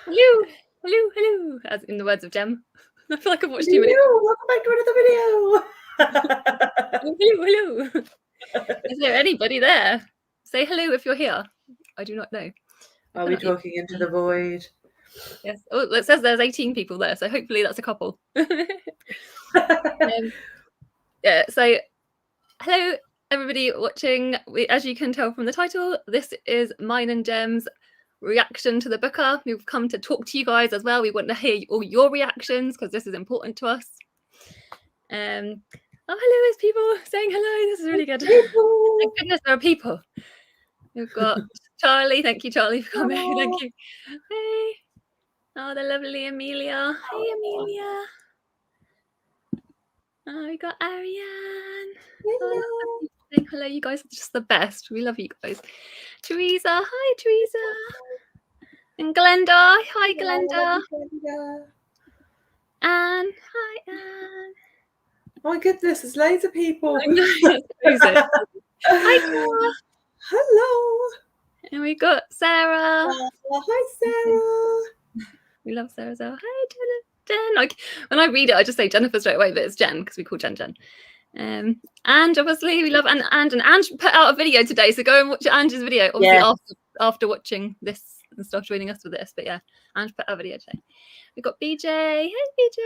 Hello, hello, hello, as in the words of Jem. I feel like I've watched too many. Welcome back to another video. Hello, hello. Is there anybody there? Say hello if you're here. I do not know. Are we talking into the void? Yes. Oh, it says there's 18 people there, so hopefully that's a couple. Yeah. So, hello, everybody watching. As you can tell from the title, this is mine and Jem's reaction to the booker. We've come to talk to you guys as well. We want to hear all your reactions because this is important to us. Oh, hello, there's people saying hello. This is really good. Thank goodness there are people. We've got Charlie. Thank you, Charlie, for coming. Hello. Thank you. Hey. Oh, the lovely Amelia. Hey, Amelia. Oh, we got Ariane. Hello. Oh, hello, you guys are just the best. We love you guys. Teresa. Hi, Teresa. And Glenda. Hi, Glenda. Anne. Hi, Anne. My goodness, there's loads of people. I know, it's crazy. Hi, Tara. Hello. And we got Sarah. Hi, Sarah. We love Sarah as well. Hi, Jen. Like when I read it, I just say Jennifer straight away, but it's Jen because we call Jen. And obviously we love and Ange put out a video today, so go and watch Ange's video. Obviously after watching this and stuff, joining us for this. But yeah, Ange put out a video today. We got BJ. Hey, BJ.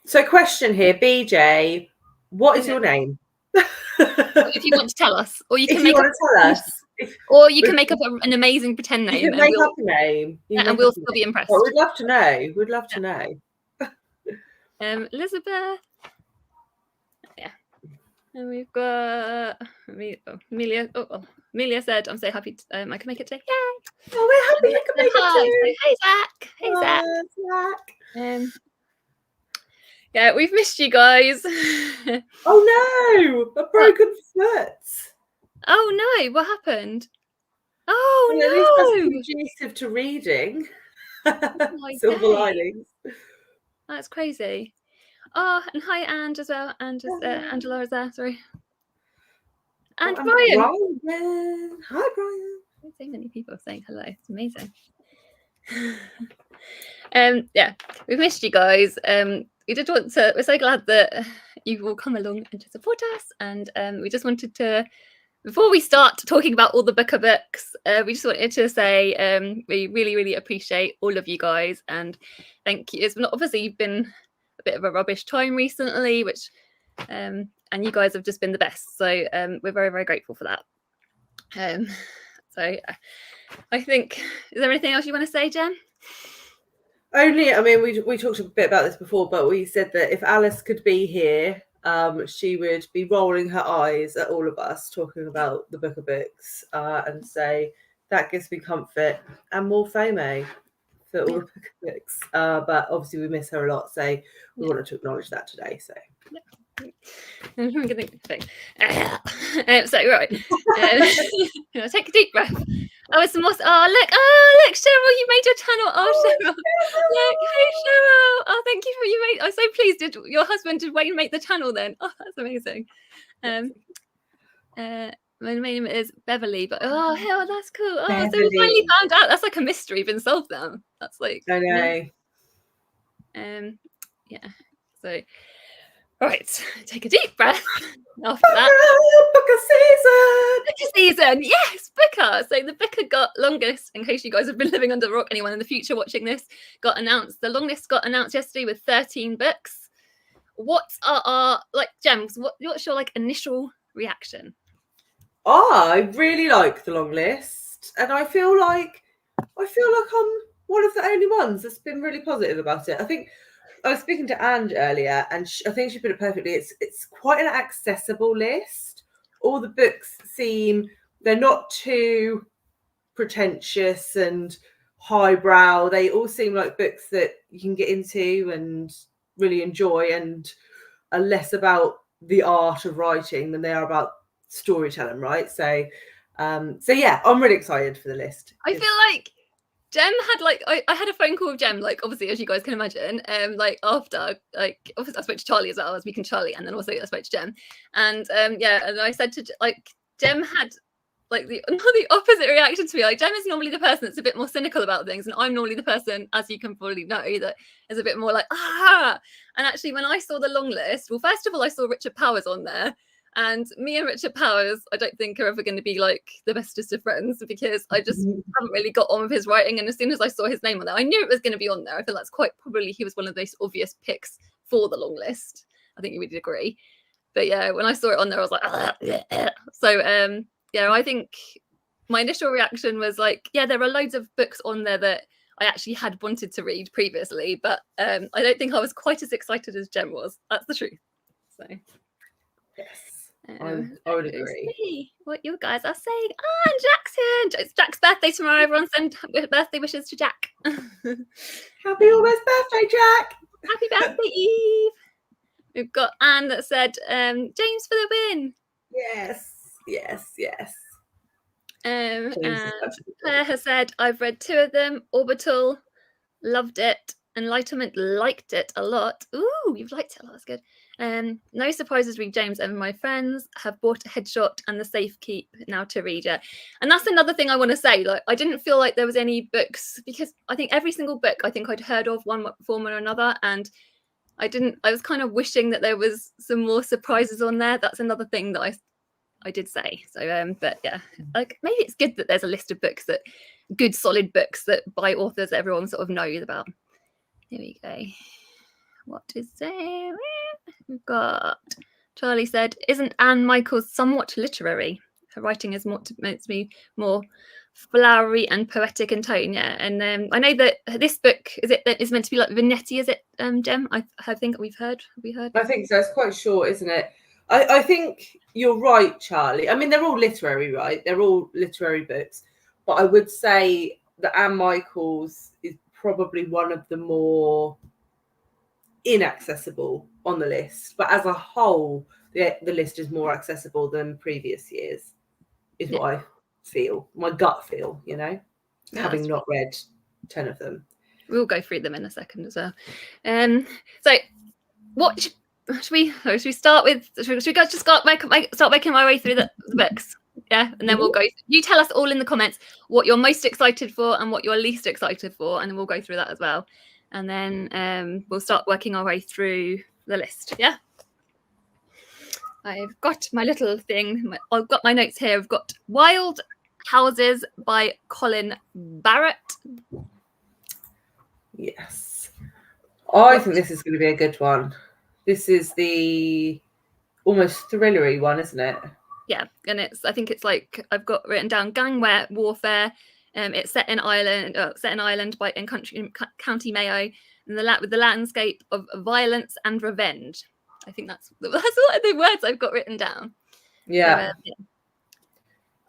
So, question here, BJ. What is your name? If you want to tell us, or you can make up an amazing pretend name. You can make up a name, and we'll still be impressed. Well, we'd love to know. We'd love to know. Elizabeth. Yeah. And we've got Amelia. Amelia said, "I'm so happy I can make it today." Yay! Oh, we're happy you can make it too. Hey, Zach. Hey, Zach. Yeah, we've missed you guys. Oh no, a broken foot. Oh no, what happened? Oh no, at least that's conducive to reading. Silver linings. That's crazy. Oh, and hi, Ange as well. Angela is there. Sorry. And Brian. Hi, Brian. So many people saying hello. It's amazing. Yeah, we've missed you guys. We did want to. We're so glad that you will come along and to support us. And we just wanted to, before we start talking about all the Booker books, we just wanted to say we really, really appreciate all of you guys and thank you. It's not obviously been a bit of a rubbish time recently, which and you guys have just been the best. So we're very, very grateful for that. So I think, is there anything else you want to say, Jen? Only, I mean, we talked a bit about this before, but we said that if Alice could be here, she would be rolling her eyes at all of us talking about the Booker books and say, that gives me comfort and more FOMO for all the Booker books. But obviously we miss her a lot, so we wanted to acknowledge that today. So. I'm going to think. So right, take a deep breath. Oh, it's some more. Oh, look, Cheryl, you made your channel. Oh, Cheryl, look, hey, Cheryl. Oh, thank you for you made. I'm so pleased. Did your husband did Wayne make the channel then? Oh, that's amazing. My name is Beverly, but oh hell, that's cool. Oh, Beverly. So we finally found out. That's like a mystery been solved now. That's like I know. Yeah. So. Right, take a deep breath after that. Booker season! Yes, Booker! So the Booker got Longlist, in case you guys have been living under a rock, anyone in the future watching this, got announced. The Longlist got announced yesterday with 13 books. What are our, Gems, what's your, initial reaction? I really like the Longlist, and I feel like I'm one of the only ones that's been really positive about it. I think I was speaking to Ange earlier, and I think she put it perfectly. It's quite an accessible list. All the books they're not too pretentious and highbrow. They all seem like books that you can get into and really enjoy, and are less about the art of writing than they are about storytelling, right? So yeah, I'm really excited for the list. I feel like Jem had I had a phone call with Jem, obviously, as you guys can imagine, after, obviously I spoke to Charlie as well. I was speaking to Charlie, and then also I spoke to Jem, and and I said to Jem had like the opposite reaction to me. Like Jem is normally the person that's a bit more cynical about things, and I'm normally the person, as you can probably know, that is a bit more like And actually, when I saw the long list, well, first of all, I saw Richard Powers on there, and me and Richard Powers, I don't think are ever going to be like the bestest of friends, because I just haven't really got on with his writing. And as soon as I saw his name on there, I knew it was going to be on there. I feel that's quite probably he was one of those obvious picks for the long list. I think you would agree. But yeah, when I saw it on there, I was like, so yeah, I think my initial reaction was like, yeah, there are loads of books on there that I actually had wanted to read previously, but I don't think I was quite as excited as Jem was. That's the truth. So yes, I would agree. See what you guys are saying. And Jack's here. It's Jack's birthday tomorrow. Everyone send birthday wishes to Jack. Happy almost birthday, Jack. Happy birthday, Eve. We've got Anne that said, James for the win. Yes. And Claire has said, I've read 2 of them. Orbital, loved it. Enlightenment, liked it a lot. Ooh, you've liked it a lot. That's good. No surprises, read James and my friends. Have bought a Headshot and the Safekeep now to read it. And that's another thing I want to say. Like, I didn't feel like there was any books, because I think every single book I think I'd heard of one form or another, and I was kind of wishing that there was some more surprises on there. That's another thing that I did say. So but yeah, like maybe it's good that there's a list of books, that good solid books that by authors that everyone sort of knows about. Here we go. What is there? We've got Charlie said, isn't Anne Michaels somewhat literary? Her writing is makes me more flowery and poetic in tone. Yeah, and I know that this book is meant to be like Vignetti, is it, Jem? I think we've heard. Have we heard? I think so. It's quite short, isn't it? I think you're right, Charlie. I mean, they're all literary, right? They're all literary books, but I would say that Anne Michaels is probably one of the more inaccessible on the list. But as a whole, the list is more accessible than previous years, is what I feel, my gut feel, having not read 10 of them. We'll go through them in a second as well. So what should we start with? Should we just start making my way through the books? Yeah, and then we'll go. You tell us all in the comments what you're most excited for and what you're least excited for, and then we'll go through that as well. And then we'll start working our way through the list. Yeah. I've got my little thing. I've got my notes here. I've got Wild Houses by Colin Barrett. Yes. I think this is going to be a good one. This is the almost thrillery one, isn't it? Yeah, and I think it's like I've got written down gang warfare. It's set in Ireland, in County Mayo, and with the landscape of violence and revenge. I think that's all the words I've got written down. Yeah.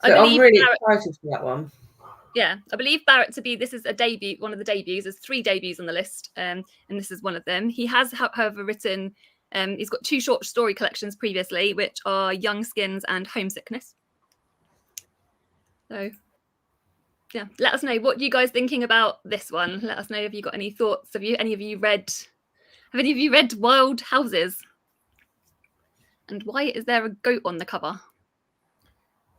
So I'm really excited for that one. Yeah, I believe Barrett to be, this is a debut, one of the debuts. There's 3 debuts on the list, and this is one of them. He has, however, written, he's got 2 short story collections previously, which are Young Skins and Homesickness. So, yeah, let us know what you guys thinking about this one. Let us know if you got any thoughts. Have any of you read Wild Houses? And why is there a goat on the cover?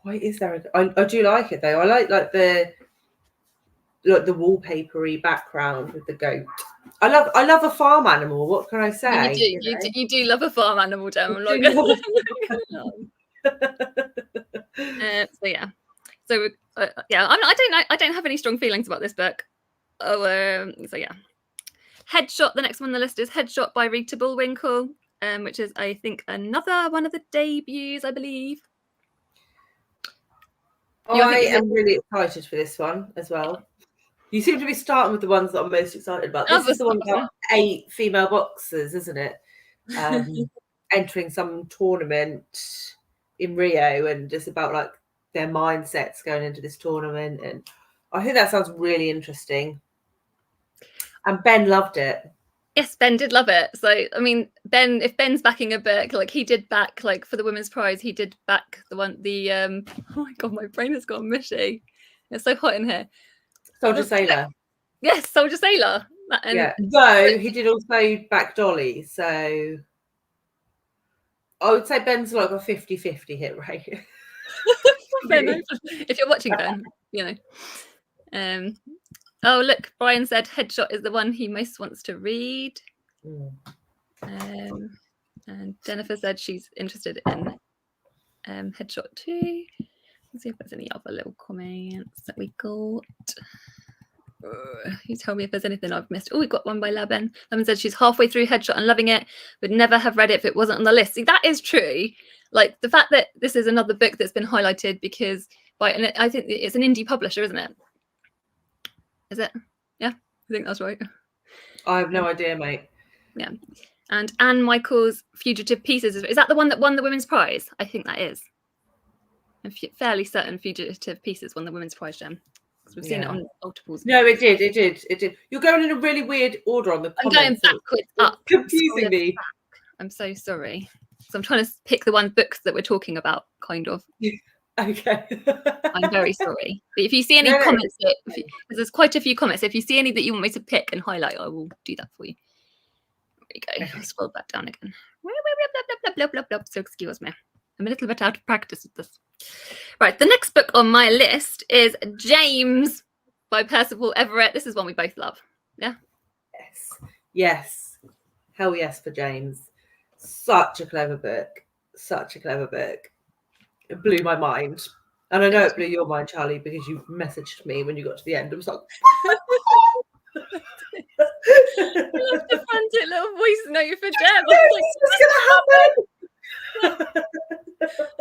Why is there I do like it though. I like the wallpapery background with the goat. I love a farm animal. What can I say? You do love a farm animal, Jem. So yeah. So yeah, I don't have any strong feelings about this book. So yeah. Headshot, the next one on the list is Headshot by Rita Bullwinkle, which is, I think, another one of the debuts, I believe. I am really excited for this one as well. You seem to be starting with the ones that I'm most excited about. This is the one about 8 female boxers, isn't it? Entering some tournament in Rio, and just about like their mindsets going into this tournament. And I think that sounds really interesting. And Ben loved it. Yes, Ben did love it. So, I mean, if Ben's backing a book, like he did back, like for the Women's Prize, he did back oh my God, my brain has gone mushy. It's so hot in here. Soldier Sailor. Yes, Soldier Sailor. Yeah, though he did also back Dolly. So I would say Ben's like a 50-50 hit rate. Ben, if you're watching, Ben, you know. Oh, look, Brian said Headshot is the one he most wants to read. And Jennifer said she's interested in Headshot too. Let's see if there's any other little comments that we got. You tell me if there's anything I've missed. Oh, we got one by Laben. Laben said she's halfway through Headshot and loving it, would never have read it if it wasn't on the list. See, that is true. Like the fact that this is another book that's been highlighted because and I think it's an indie publisher, isn't it? Is it? Yeah, I think that's right. I have no idea, mate. Yeah. And Anne Michael's Fugitive Pieces. Is that the one that won the Women's Prize? I think that is. I'm fairly certain Fugitive Pieces won the Women's Prize, Jem. Because we've seen it on multiples. No, it did. You're going in a really weird order on the comments. I'm going backwards up. Confusing me. I'm so sorry. So I'm trying to pick the books that we're talking about, kind of. Okay. I'm very sorry. But if you see any comments, because there's quite a few comments, if you see any that you want me to pick and highlight, I will do that for you. There you go. I'll scroll back down again. So excuse me. I'm a little bit out of practice with this. Right, the next book on my list is James by Percival Everett. This is one we both love. Yeah? Yes. Hell yes for James. Such a clever book. It blew my mind. And I know it blew your mind, Charlie, because you messaged me when you got to the end. I was like... I love the frantic little voice note for Jem. What's going to happen?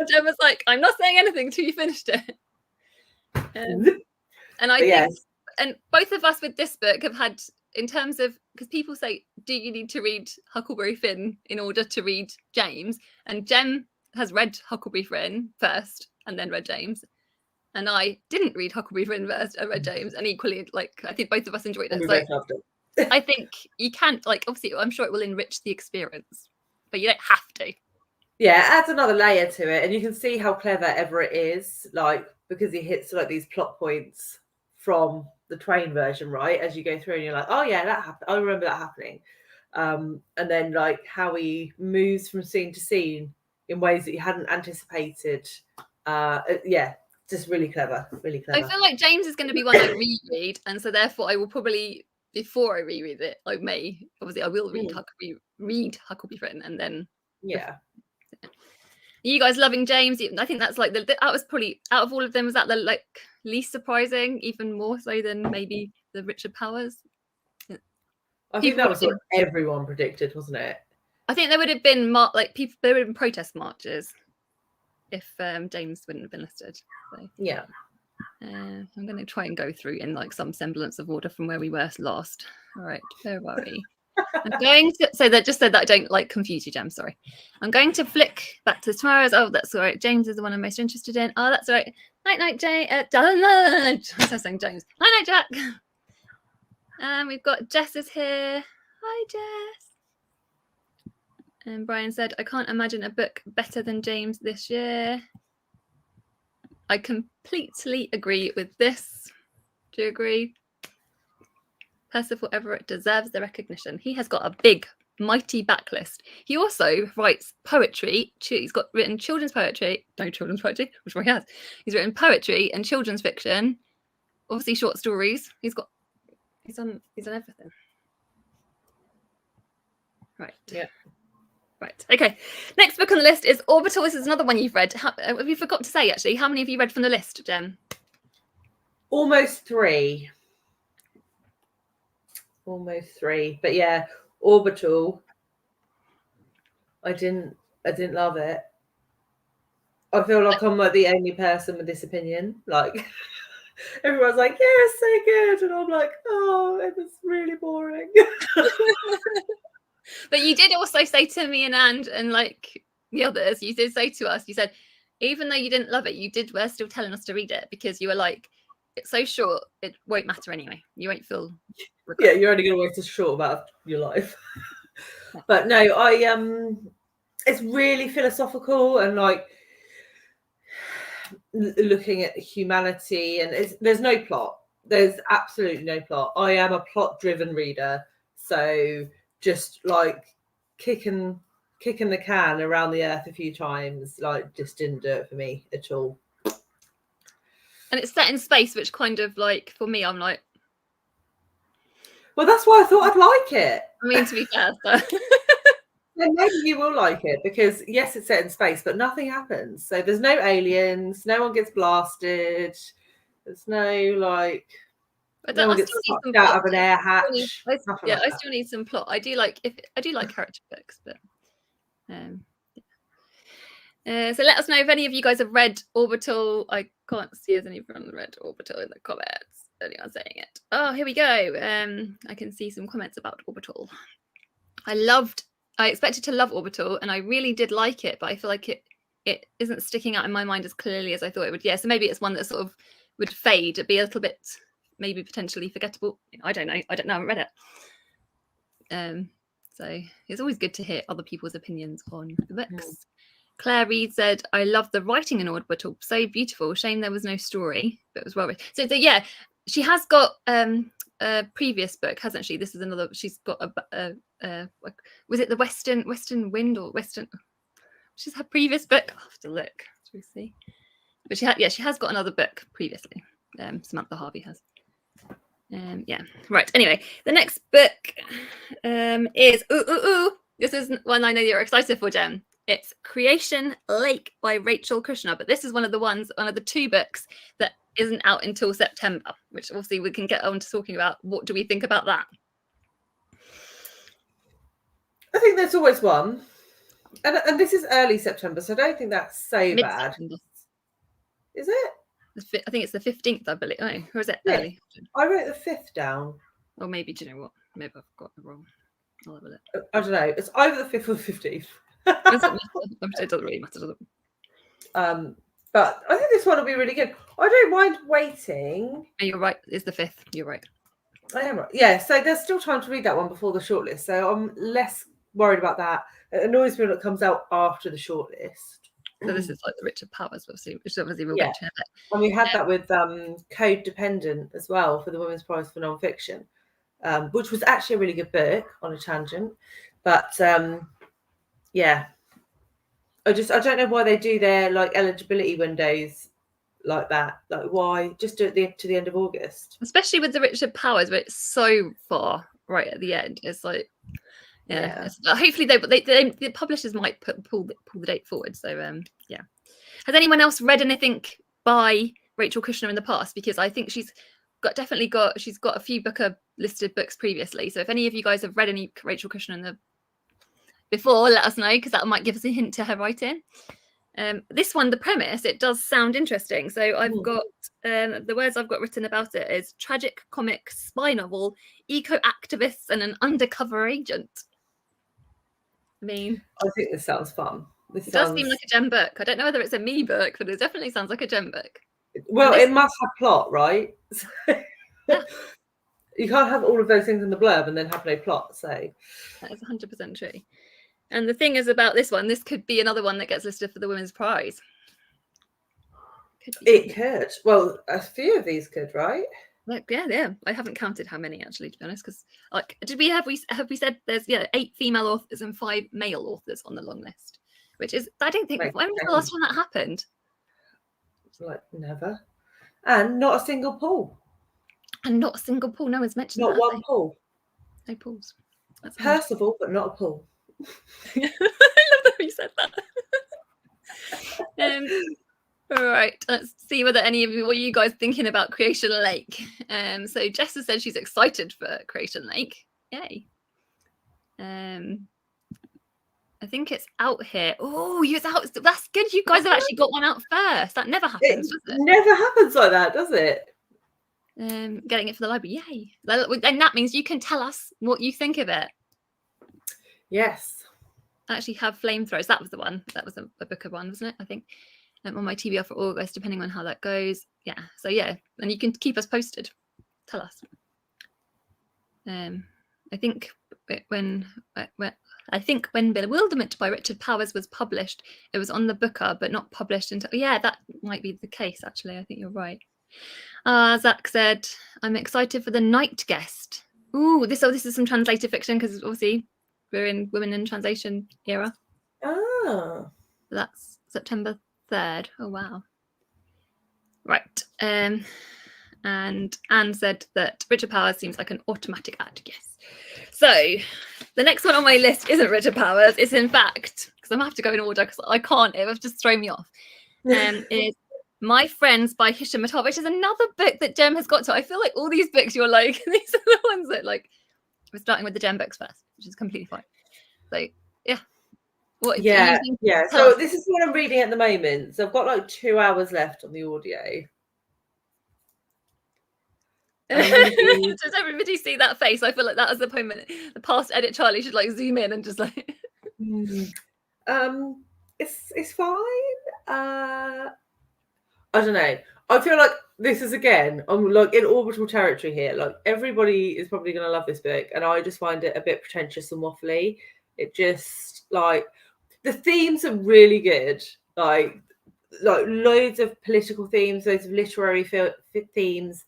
Jem was like, I'm not saying anything till you finished it. And I think, and both of us with this book have had, in terms of, because people say, do you need to read Huckleberry Finn in order to read James? And Jem has read Huckleberry Finn first and then read James. And I didn't read Huckleberry Finn first, I read James. And equally, like, I think both of us enjoyed it. So I think you can't, like, obviously, I'm sure it will enrich the experience, but you don't have to. Yeah, it adds another layer to it, and you can see how clever Everett is, like, because he hits like these plot points from the Twain version, right? As you go through, and you're like, oh yeah, that happened. I remember that happening. And then like how he moves from scene to scene in ways that you hadn't anticipated. Yeah, just really clever, really clever. I feel like James is going to be one I reread, and so therefore I will probably, before I reread it, I will read Huckleberry Finn, and then you guys loving James. I think that's like that was probably, out of all of them, was that the like least surprising, even more so than maybe the Richard Powers. I think that was what everyone predicted, wasn't it? I think there would have been there would have been protest marches if James wouldn't have been listed. So, yeah. I'm going to try and go through in like some semblance of order from where we were last. All right, don't worry. I'm going to say that just so that I don't like confuse you, Jem. Sorry. I'm going to flick back to tomorrow's. Oh, that's all right. James is the one I'm most interested in. Oh, that's all right. Night, Jay. I was saying James. Night, Jack. And we've got Jess is here. Hi, Jess. And Brian said, I can't imagine a book better than James this year. I completely agree with this. Do you agree? Percival Everett deserves the recognition. He has got a big, mighty backlist. He also writes poetry. He's got written children's poetry. No children's poetry, which one he has. He's written poetry and children's fiction. Obviously short stories. He's on everything. Right. Yeah. Right. Okay. Next book on the list is Orbital. This is another one you've read. We forgot to say, actually, how many have you read from the list, Jem? Almost three. But yeah, Orbital. I didn't love it. I feel like I'm like the only person with this opinion. Like everyone's like, yeah, it's so good, and I'm like, oh, it was really boring. But you did also say to me and like the others, you did say to us, you said, even though you didn't love it, were still telling us to read it because you were like, it's so short, it won't matter anyway. You won't feel regret. Yeah, you're only going to waste a short amount of your life. But no, it's really philosophical and like looking at humanity, and there's no plot. There's absolutely no plot. I am a plot-driven reader, so just like kicking the can around the earth a few times, like just didn't do it for me at all. And it's set in space, which kind of like, for me, I'm like, well, that's why I thought I'd like it. I mean, to be fair, so. Then maybe you will like it because yes, it's set in space, but nothing happens. So there's no aliens, no one gets blasted. There's no like no one gets sucked out of an air hatch. I still need some plot. I do like character books, but so let us know if any of you guys have read Orbital. I can't see if anyone read Orbital in the comments. Anyone saying it? Oh, here we go. I can see some comments about Orbital. I expected to love Orbital, and I really did like it, but I feel like it isn't sticking out in my mind as clearly as I thought it would. Yeah, so maybe it's one that sort of would fade. It'd be a little bit, maybe potentially forgettable. I don't know. I haven't read it. So it's always good to hear other people's opinions on the books. Claire Reed said, I love the writing in Orbital. So beautiful. Shame there was no story, but it was well written. So yeah, she has got a previous book, hasn't she? This is another. She's got was it the Western Wind or Western? She's her previous book. I'll have to look. Shall we see? But she has got another book previously. Samantha Harvey has. Yeah. Right. Anyway, the next book is this is one I know you're excited for, Jem. It's Creation Lake by Rachel Kushner, but this is one of the two books that isn't out until September, which obviously we can get on to talking about. What do we think about that? I think there's always one, and this is early September, so I don't think that's so bad. Is it? I think it's the 15th, I believe. Oh, or is it early? I wrote the 5th down. Or maybe, do you know what? Maybe I've got it wrong. I'll have a look. I don't know. It's either the 5th or the 15th. It doesn't really matter, does it? But I think this one will be really good. I don't mind waiting. You're right. It's the 5th. You're right. I am right. Yeah, so there's still time to read that one before the shortlist. So I'm less worried about that. It annoys me when it comes out after the shortlist. So this is like the Richard Powers, which obviously we'll get to. And we had that with Code Dependent as well for the Women's Prize for Non-Fiction, which was actually a really good book on a tangent. But yeah, I don't know why they do their like eligibility windows like that. Like why just do it to the end of August? Especially with the Richard Powers, where it's so far right at the end. It's like hopefully the publishers might pull the date forward. So yeah. Has anyone else read anything by Rachel Kushner in the past? Because I think she's got a few Booker listed books previously. So if any of you guys have read any Rachel Kushner before, let us know, because that might give us a hint to her writing. This one, the premise, it does sound interesting. So I've got the words I've got written about it is tragic comic spy novel, eco-activists and an undercover agent. I mean, I think this sounds fun. It does seem like a gem book. I don't know whether it's a me book, but it definitely sounds like a gem book. Well, it must have plot, right? Yeah. You can't have all of those things in the blurb and then have no plot. So that is 100% true. And the thing is about this one, this could be another one that gets listed for the Women's Prize. It could. Well, a few of these could, right? Like, yeah. I haven't counted how many actually, to be honest. Because like, have we said there's 8 female authors and 5 male authors on the long list, which is I don't think when was the last time that happened? Like never, and not a single pool. And not a single pool. No one's mentioned not that. Not one pool. No pools. That's Percival, but not a pool. I love that you said that. All right, let's see whether any of you, what are you guys thinking about Creation Lake? So Jess has said she's excited for Creation Lake. Yay. I think it's out here. Oh, it's out. That's good. You guys have actually got one out first. That never happens, does it? Never happens like that, does it? Getting it for the library. Yay. And that means you can tell us what you think of it. Yes. I actually have Flamethrowers. That was the one. That was a Booker one, wasn't it? I think. On my TBR for August, depending on how that goes. Yeah. So yeah, and you can keep us posted. Tell us. I think when Bewilderment by Richard Powers was published, it was on the Booker, but not published until. Yeah, that might be the case. Actually, I think you're right. Zach said, "I'm excited for The Night Guest." Ooh, this is some translated fiction because obviously we're in Women in Translation era. Oh, that's September 3rd. Oh wow. Right. And Anne said that Richard Powers seems like an automatic add. Yes. So the next one on my list isn't Richard Powers. It's in fact, because I'm going to have to go in order because I can't. It was just thrown me off. Is My Friends by Hisham Mattar, which is another book that Jem has got to. I feel like all these books you're like, these are the ones that like, we're starting with the Jem books first, which is completely fine. So yeah. What Yeah. So us? this is what I'm reading at the moment. So I've got like 2 hours left on the audio. Does everybody see that face? I feel like that was the moment. The past edit Charlie should like zoom in and just like. It's fine. I don't know. I feel like this is again, I'm like in orbital territory here. Like everybody is probably going to love this book, and I just find it a bit pretentious and waffly. It just like the themes are really good. Like loads of political themes, loads of literary themes.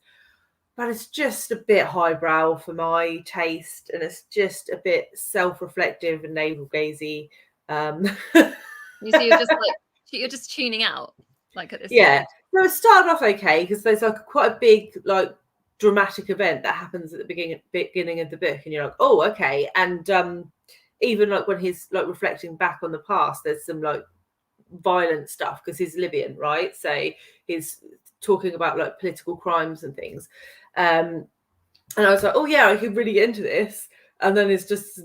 But it's just a bit highbrow for my taste, and it's just a bit self-reflective and navel-gazy. You see, you're just tuning out, like at this Yeah. stage. So it started off okay because there's like quite a big like dramatic event that happens at the beginning of the book, and you're like, oh, okay. And even like when he's like reflecting back on the past, there's some like violent stuff because he's Libyan, right? So he's talking about like political crimes and things. And I was like, oh yeah, I could really get into this. And then it's just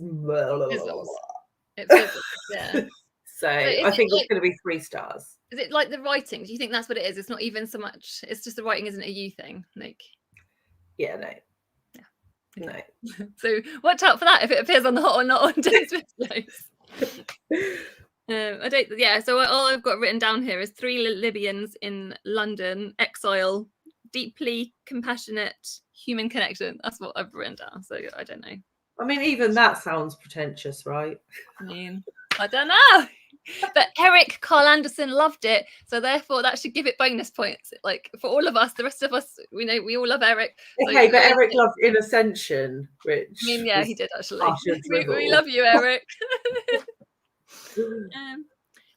Yeah. So I think it's going to be 3 stars. Is it like the writing? Do you think that's what it is? It's not even so much. It's just the writing isn't a you thing. Like. Yeah. No. Yeah. No. So watch out for that if it appears on the hot or not on James Smith's I don't. Yeah. So all I've got written down here is 3 Libyans in London, exile, deeply compassionate human connection. That's what I've written down. So I don't know. I mean, even that sounds pretentious, right? I mean, I don't know. But Eric Carl Anderson loved it, so therefore that should give it bonus points. Like for all of us, the rest of us, we all love Eric. Okay, so but Eric loved In Ascension, which I mean, yeah, he did actually. We love you, Eric. The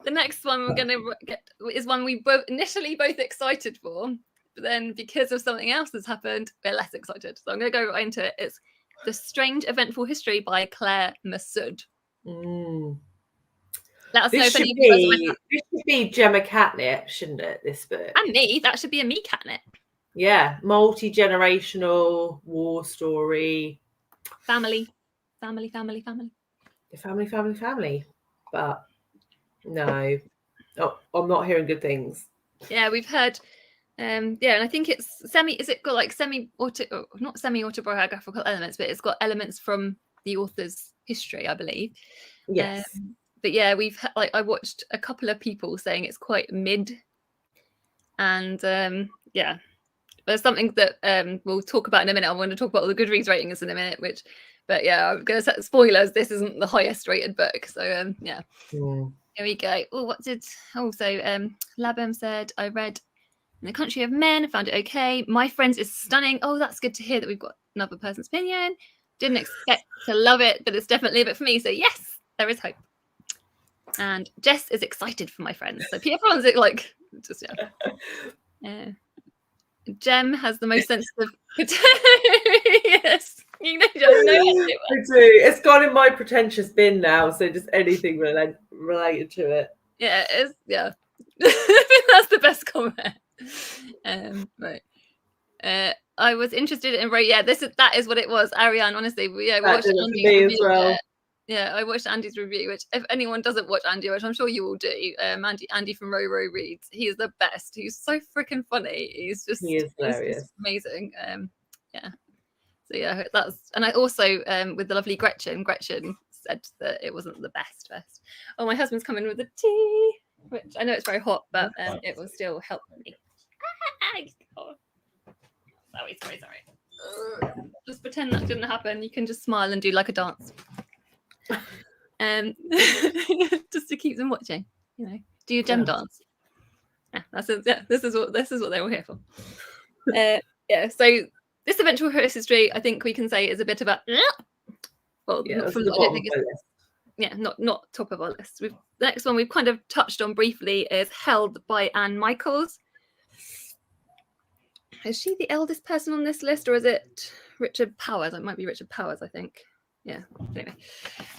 next one we're gonna get is one we initially both excited for, but then because of something else that's happened, we're less excited. So I'm gonna go right into it. It's The Strange Eventful History by Claire Massoud. Let us know if any of you guys might. This should be Gemma Catnip, shouldn't it? This book. And me. That should be a me Catnip. Yeah, multi-generational war story. Family. Family. But no, I'm not hearing good things. Yeah, we've heard. And I think it's got like not semi-autobiographical elements, but it's got elements from the author's history, I believe. Yes. But yeah, I watched a couple of people saying it's quite mid, and there's something that we'll talk about in a minute. I want to talk about all the Goodreads ratings in a minute, but yeah, I'm going to set spoilers. This isn't the highest rated book, so yeah. Here we go. Oh, Labem said, I read In the Country of Men, found it okay. My Friends is stunning. Oh, that's good to hear that we've got another person's opinion. Didn't expect to love it, but it's definitely a bit for me. So yes, there is hope. And Jess is excited for My Friends. So everyone's like, just yeah. Jem has the most sensitive. Yes, you know. I do. It's gone in my pretentious bin now. So just anything related to it. Yeah, it is. Yeah, I think that's the best comment. Right. I was interested in Yeah, that is what it was. Ariane, honestly, I watched Andy's review. Well. Yeah, I watched Andy's review, which if anyone doesn't watch Andy, which I'm sure you all do, Andy from Row Reads, he's the best. He's so freaking funny. He is hilarious. Amazing. So yeah, and I also with the lovely Gretchen said that it wasn't the best. Oh, my husband's coming with the tea, which I know it's very hot, but it will still help me. Sorry. Just pretend that didn't happen. You can just smile and do like a dance. Just to keep them watching, do your gem dance. This is what they're all here for. So this eventual history, I think we can say, is a bit about not top of our list. The next one we've kind of touched on briefly is Held by Anne Michaels. Is she the eldest person on this list, or is it Richard Powers? It might be Richard Powers, I think. Yeah.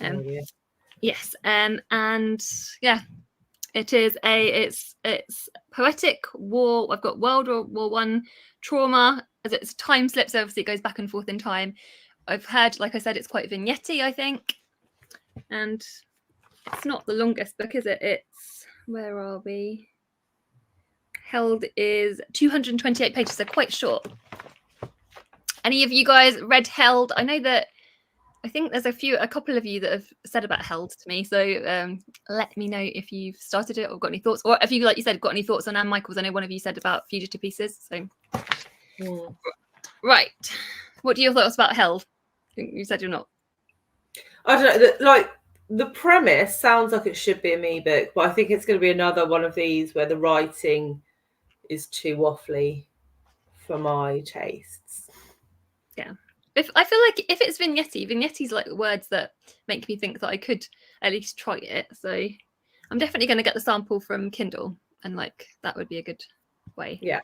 Anyway. Yes. And yeah, it's poetic war. I've got World War One trauma, as it's time slips. Obviously, it goes back and forth in time. I've heard, like I said, it's quite vignette-y, I think, and it's not the longest book, is it? It's, where are we? Held is 228 pages, so quite short. Any of you guys read Held? I know that I think there's a couple of you that have said about Held to me. So let me know if you've started it or got any thoughts, or if you, like you said, got any thoughts on Anne Michaels. I know one of you said about Fugitive Pieces. So right, what do your thoughts about Held? You said you're not. I don't know. Like, the premise sounds like it should be a me book, but I think it's going to be another one of these where the writing is too waffly for my tastes. Yeah. I feel like if it's vignette's like words that make me think that I could at least try it. So I'm definitely going to get the sample from Kindle, and like that would be a good way. Yeah.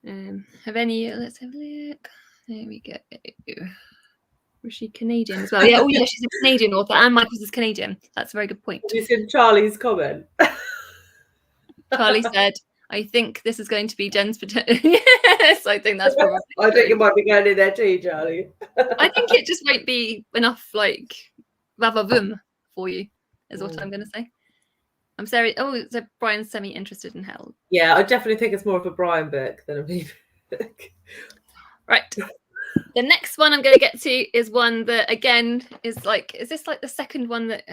Have any? Let's have a look. There we go. Was she Canadian as well? Yeah. Oh yeah, she's a Canadian author. Anne Michaels is Canadian. That's a very good point. Have you seen Charlie's comment? Charlie said, I think this is going to be Jen's potential. Yes, I think that's probably I think you might be going in there too, Charlie. I think it just won't be enough, like, vavavoom for you, is what I'm going to say. I'm sorry. Oh, so Brian's semi-interested in Held. Yeah, I definitely think it's more of a Brian book than a me book. Right. The next one I'm going to get to is one that, again, is this like the second one that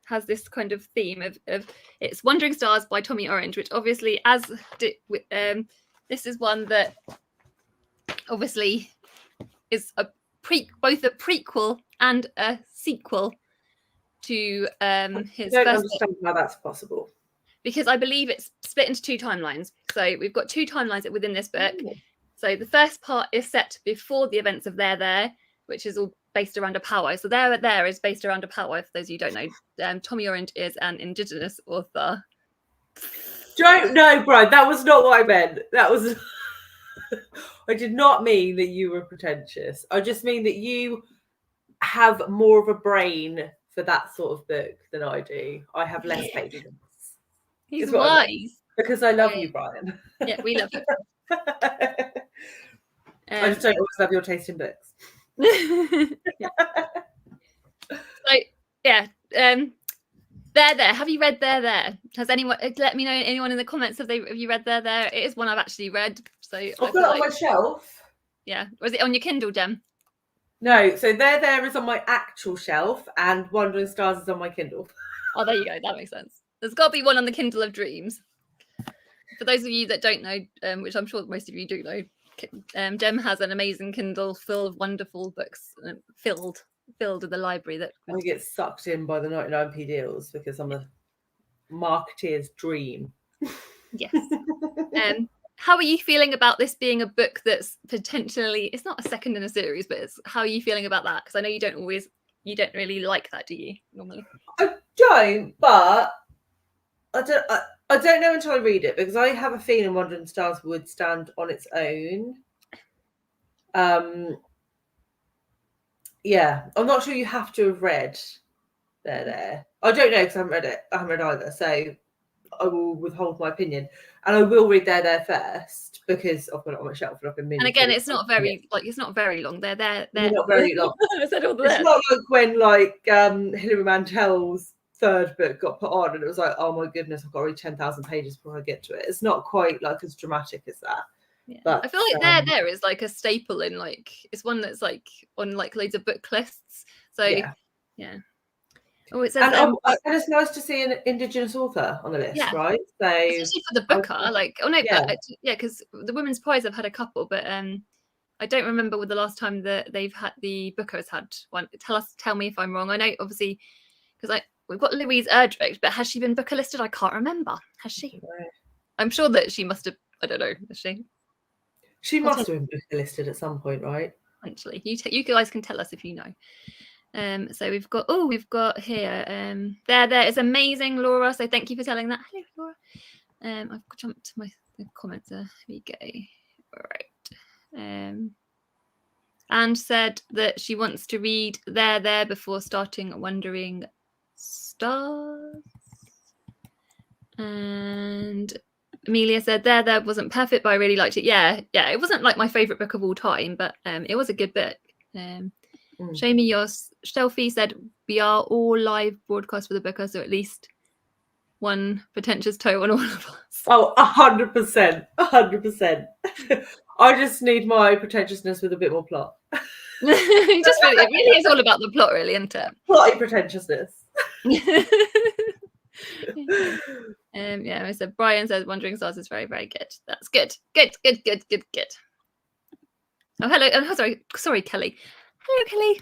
has this kind of theme of it's Wandering Stars by Tommy Orange, which obviously this is one that obviously is both a prequel and a sequel to his I don't first understand how that's possible. Because I believe it's split into two timelines. So we've got two timelines within this book. So the first part is set before the events of There, which is all based around a powwow. So There is based around a powwow. For those of you who don't know, Tommy Orange is an Indigenous author. Don't know, Brian. That was not what I meant. That was. I did not mean that you were pretentious. I just mean that you have more of a brain for that sort of book than I do. I have less patience. He's wise. Because I love you, Brian. Yeah, we love you. I just don't always love your taste in books. So yeah, There. Have you read There? Has anyone? Let me know. Anyone in the comments have you read There? It is one I've actually read. So I've got it on my shelf. Yeah, was it on your Kindle, Jem? No, so There is on my actual shelf, and Wandering Stars is on my Kindle. Oh, there you go. That makes sense. There's got to be one on the Kindle of Dreams. For those of you that don't know, which I'm sure most of you do know, Jem has an amazing Kindle full of wonderful books, filled with the library that I get sucked in by the 99p deals because I'm a marketeer's dream. Yes. How are you feeling about this being a book that's potentially, it's not a second in a series, but how are you feeling about that? Because I know you don't really like that, do you, normally? I don't, but I don't know until I read it, because I have a feeling Wandering Stars would stand on its own. Yeah, I'm not sure you have to have read There. I don't know, because I haven't read it. I haven't read either, so I will withhold my opinion, and I will read There first because I've got it on my shelf and I've been meaning. And again, it's not very long. They're not very long. I said all the it's not like when Hilary Mantel's third book got put on and it was like, oh my goodness, I've got to read 10,000 pages before I get to it. It's not quite like as dramatic as that. Yeah. But I feel like There is like a staple in it's one that's like on like loads of book lists. So yeah. Oh, it says, and it's nice to see an Indigenous author on the list, right? So especially for the booker, because the Women's Prize have had a couple, but I don't remember with the last time that they've had the bookers had one. Tell me if I'm wrong. I know obviously because we've got Louise Erdrich, but has she been booker listed? I can't remember. Has she? No. I'm sure that she must have. I don't know. Has she? She must have been booker listed at some point, right? Actually, you guys can tell us if you know. So we've got here there is amazing, Laura, so thank you for telling that. Hello, Laura. I've jumped to my comments. Here we go. All right, And said that she wants to read There before starting Wandering Stars. And Amelia said There wasn't perfect, but I really liked it. Yeah, it wasn't like my favourite book of all time, but it was a good book. Show Me Your Shelfie said we are all live broadcast for the booker, so at least one pretentious toe on all of us. Oh, 100%. 100%. I just need my pretentiousness with a bit more plot. It really is all about the plot, really, isn't it? Plotty pretentiousness. I said Brian says Wandering Stars is very, very good. That's good. Good. Oh, hello. Oh, sorry, Kelly. Hello, Kelly.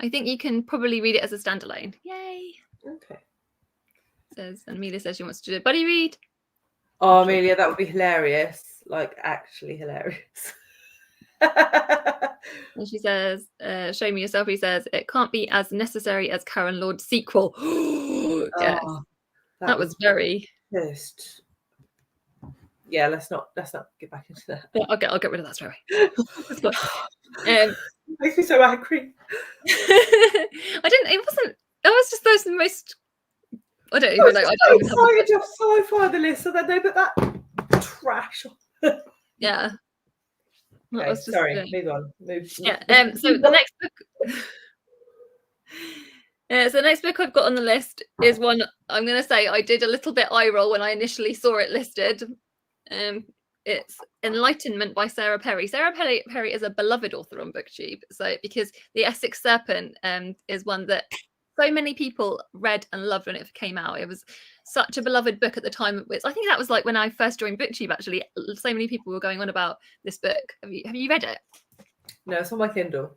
I think you can probably read it as a standalone. Yay. Okay. And Amelia says she wants to do a buddy read. Oh, Amelia, that would be hilarious. Like, actually hilarious. And she says, Show Me Yourself. He says, it can't be as necessary as Karen Lord's sequel. Yes. Oh, that was very... Just... Yeah, let's not get back into that. Yeah, I'll get rid of that story. Makes me so angry. It was just those most... I don't even know. I don't even excited to have sci-fi on the list, so then they put that trash on. Yeah. Okay, sorry, move on. Yeah. So the next book. So the next book I've got on the list is one I'm going to say I did a little bit eye roll when I initially saw it listed. It's Enlightenment by Sarah Perry. Sarah Perry is a beloved author on BookTube. So because The Essex Serpent is one that so many people read and loved when it came out. It was such a beloved book at the time. I think that was like when I first joined BookTube, actually. So many people were going on about this book. Have you read it? No, it's on my Kindle.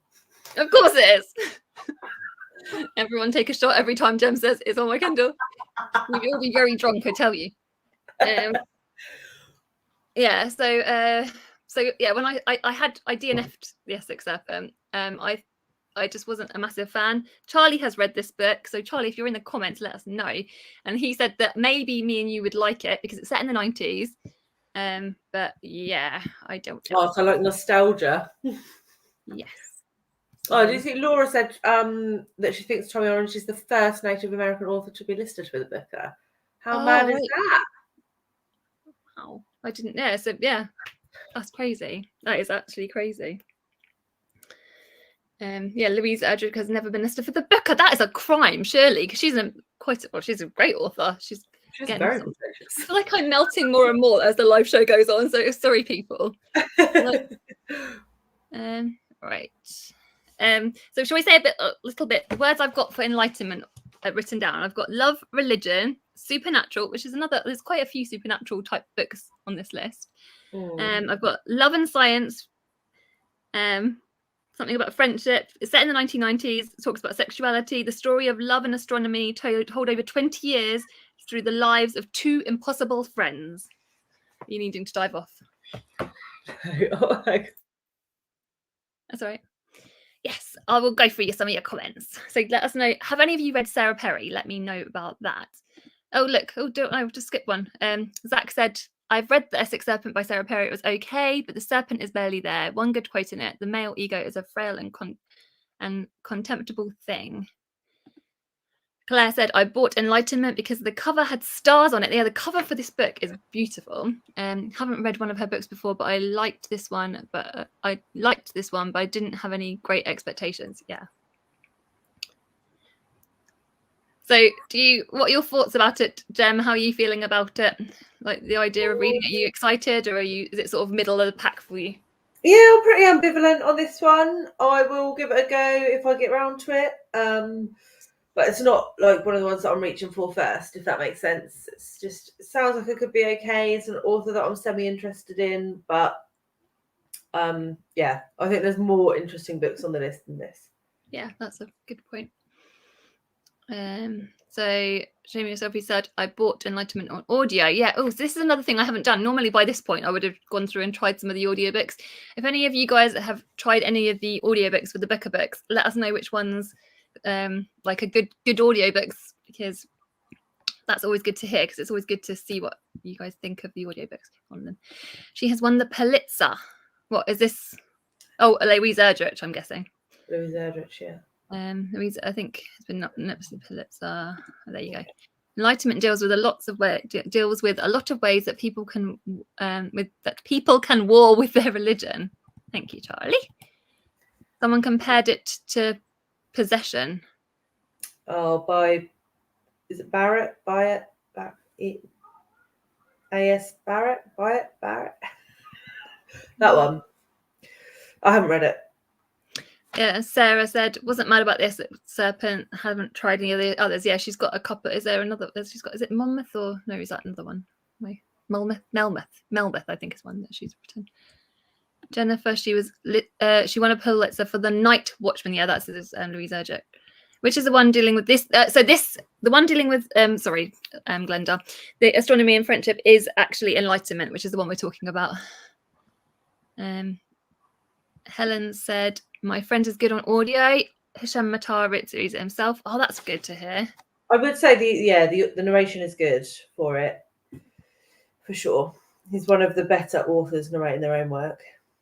Of course it is. Everyone take a shot every time Jem says it's on my Kindle. We'll all be very drunk, I tell you. When I DNF'd The Essex Serpent, I just wasn't a massive fan. Charlie has read this book. So Charlie, if you're in the comments, let us know. And he said that maybe me and you would like it because it's set in the 90s. But yeah, I don't know. Oh, so like nostalgia. Yes. Oh, did you see Laura said that she thinks Tommy Orange is the first Native American author to be listed for the Booker? How mad is that? Wow. I didn't know. So yeah, that's crazy. That is actually crazy. Louise Erdrich has never been listed for the Booker. That is a crime, surely, because she's a great author. She's very contentious. I feel like I'm melting more and more as the live show goes on. So sorry, people. Right. So shall we say a little bit? The words I've got for enlightenment written down. I've got love, religion, supernatural, which is another. There's quite a few supernatural type books on this list. I've got love and science. Something about friendship. It's set in the 1990s. It talks about sexuality, the story of love and astronomy told over 20 years through the lives of two impossible friends. Are you needing to dive off? That's all right. Yes, I will go through some of your comments. So let us know. Have any of you read Sarah Perry? Let me know about that. Oh, look. Oh, don't I just skip one. Zach said, I've read The Essex Serpent by Sarah Perry. It was okay, but the serpent is barely there. One good quote in it. The male ego is a frail and contemptible thing. Claire said, I bought Enlightenment because the cover had stars on it. Yeah, the cover for this book is beautiful. Haven't read one of her books before, but I liked this one. But I didn't have any great expectations. Yeah. So what are your thoughts about it, Jem? How are you feeling about it? Like the idea of reading it, are you excited or is it sort of middle of the pack for you? Yeah, I'm pretty ambivalent on this one. I will give it a go if I get round to it. But it's not like one of the ones that I'm reaching for first, if that makes sense. It sounds like it could be okay. It's an author that I'm semi-interested in, but I think there's more interesting books on the list than this. Yeah, that's a good point. So Show Me Yourself, he said, I bought Enlightenment on audio. Yeah. Oh, so this is another thing I haven't done. Normally by this point I would have gone through and tried some of the audiobooks. If any of you guys have tried any of the audiobooks with the Booker books, let us know which ones like a good audiobooks, because that's always good to hear, because it's always good to see what you guys think of the audiobooks on them. She has won the Pulitzer. What is this? Oh, Louise Erdrich, I'm guessing. Louise Erdrich, yeah. Louise, I think, has been up next to the Pulitzer. Oh, there you go. Enlightenment deals with a lot of ways that people can war with their religion. Thank you, Charlie. Someone compared it to possession. Oh, is it Barrett? A.S. Barrett? Barrett? That one. I haven't read it. Yeah, Sarah said, wasn't mad about this. Serpent, haven't tried any of the others. Yeah, she's got a couple. Is there another? She's got, is it Monmouth or no? Is that another one? Melmoth, I think is one that she's written. Jennifer, she won a Pulitzer for The Night Watchman. Yeah, that's Louise Erdrich, which is the one dealing with this. The one dealing with Glenda, the astronomy and friendship is actually Enlightenment, which is the one we're talking about. Helen said, my friend is good on audio. Hisham Matar reads it himself. Oh, that's good to hear. I would say the narration is good for it, for sure. He's one of the better authors narrating their own work.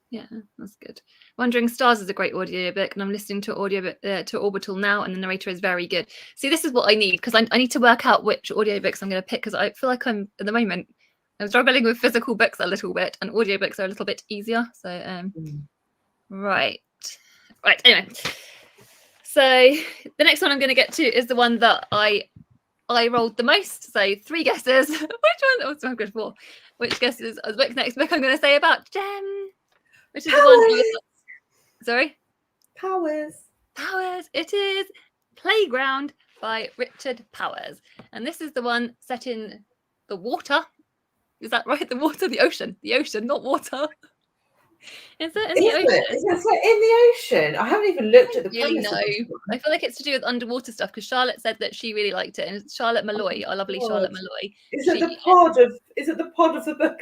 Yeah, that's good. Wandering Stars is a great audiobook, and I'm listening to to Orbital now, and the narrator is very good. See, this is what I need, because I need to work out which audiobooks I'm going to pick, because I feel like I'm struggling with physical books a little bit, and audiobooks are a little bit easier. So right. Anyway, so the next one I'm going to get to is the one that I rolled the most. So 3 guesses. Which one? Oh, so I'm good for. Which guesses? The next book I'm going to say about Jem, which is Powers. the one. Sorry. Powers. It is Playground by Richard Powers, and this is the one set in the water. Is that right? The water, the ocean, not water. Is it in the ocean? Is it set in the ocean? I haven't even looked at the premise. No, I feel like it's to do with underwater stuff, because Charlotte said that she really liked it, and Charlotte Malloy, our lovely Charlotte Malloy. Is it the pod of the book?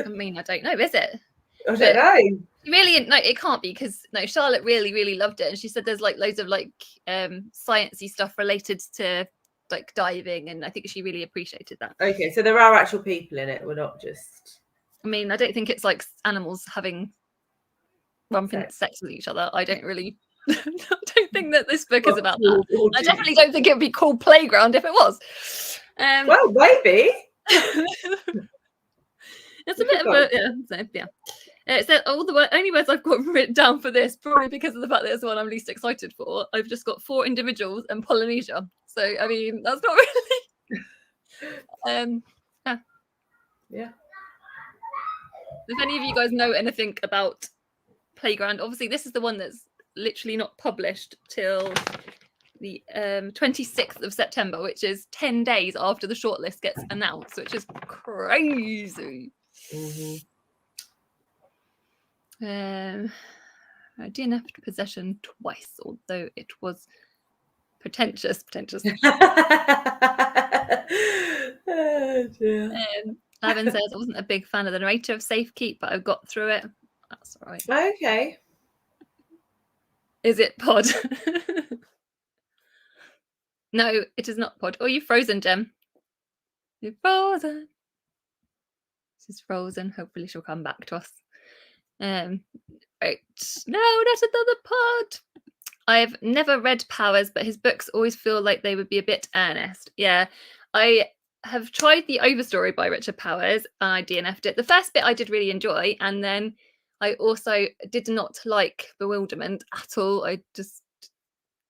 I mean, I don't know. Is it? I don't know. Really, no, it can't be, because Charlotte really, really loved it, and she said there's like loads of like sciencey stuff related to like diving, and I think she really appreciated that. Okay, so there are actual people in it. We're not just. I mean, I don't think it's like animals having rampant sex with each other. I don't really. I don't think that this book is about that. I definitely don't think it would be called Playground if it was. Well, maybe. It's a bit of a yeah. It said all the only words I've got written down for this, probably because of the fact that it's the one I'm least excited for. I've just got 4 individuals and Polynesia. So I mean, that's not really. Yeah. If any of you guys know anything about Playground, obviously this is the one that's literally not published till the 26th of September, which is 10 days after the shortlist gets announced, which is crazy. I DNF'd possession twice, although it was pretentious. Oh, dear. Lavin says, I wasn't a big fan of the narrator of Safekeep, but I got through it. That's all right. Okay. Is it Pod? No, it is not Pod. Oh, you've frozen, Jem. You're frozen. She's frozen. Hopefully she'll come back to us. Right. No, that's another Pod. I've never read Powers, but his books always feel like they would be a bit earnest. Yeah, I have tried The Overstory by Richard Powers, and I DNF'd it. The first bit I did really enjoy, and then I also did not like Bewilderment at all. I just,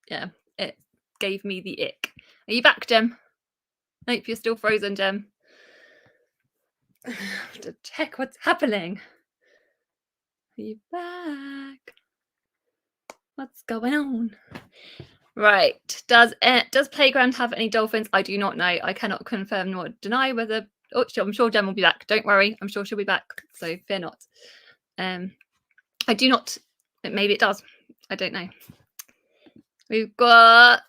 it gave me the ick. Are you back, Jem? Nope, you're still frozen, Jem. I have to check what's happening. Are you back? What's going on? Right. Does Playground have any dolphins? I do not know. I cannot confirm nor deny whether. Oh, I'm sure Jem will be back. Don't worry. I'm sure she'll be back. So fear not. I do not. Maybe it does. I don't know. We've got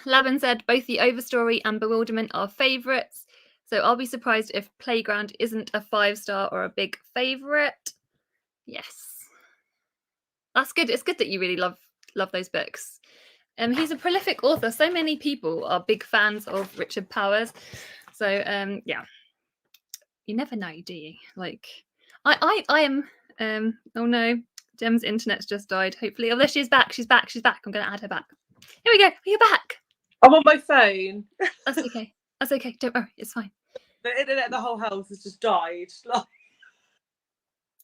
Lavin said both The Overstory and Bewilderment are favourites. So I'll be surprised if Playground isn't a 5-star or a big favourite. Yes. That's good. It's good that you really love those books. He's a prolific author. So many people are big fans of Richard Powers. So yeah, you never know, do you? Like, I am. Oh no, Gem's internet's just died. Hopefully, oh, there she's back. She's back. She's back. I'm going to add her back. Here we go. You're back. I'm on my phone. That's okay. That's okay. Don't worry. It's fine. The internet, the whole house has just died.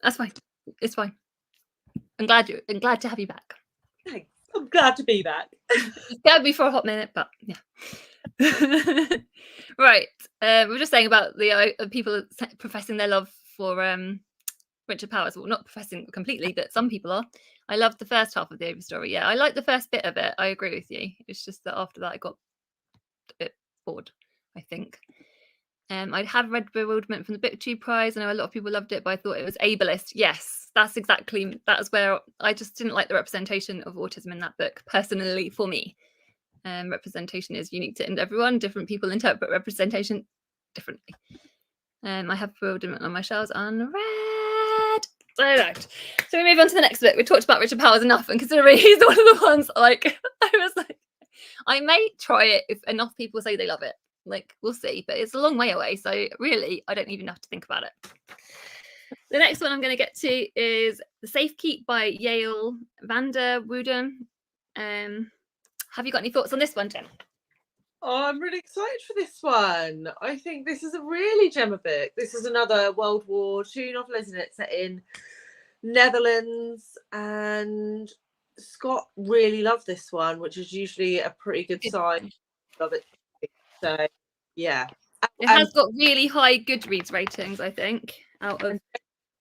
That's fine. It's fine. I'm glad to have you back. Thanks. I'm glad to be back. Scared me for a hot minute, but yeah. Right. We're just saying about the people professing their love for Richard Powers. Well, not professing completely, but some people are. I loved the first half of the overstory. Yeah, I liked the first bit of it. I agree with you. It's just that after that, I got a bit bored, I think. I have read Bewilderment from the BookTube Prize. I know a lot of people loved it, but I thought it was ableist. Yes, that's where I just didn't like the representation of autism in that book, personally, for me. Representation is unique to everyone. Different people interpret representation differently. I have Bewilderment on my shelves unread. So we move on to the next bit. We talked about Richard Powers enough, and considering he's one of the ones, like, I was like, I may try it if enough people say they love it. Like, we'll see, but it's a long way away, so really I don't even have to think about it. The next one I'm going to get to is The Safekeep by Yale Vander Wooden. Have you got any thoughts on this one, Jen? Oh, I'm really excited for this one. I think this is a really gemma book. This is another World War II novel, isn't it? Set in Netherlands, and Scott really loved this one, which is usually a pretty good sign. Love it. So yeah, it has got really high Goodreads ratings, I think. Out of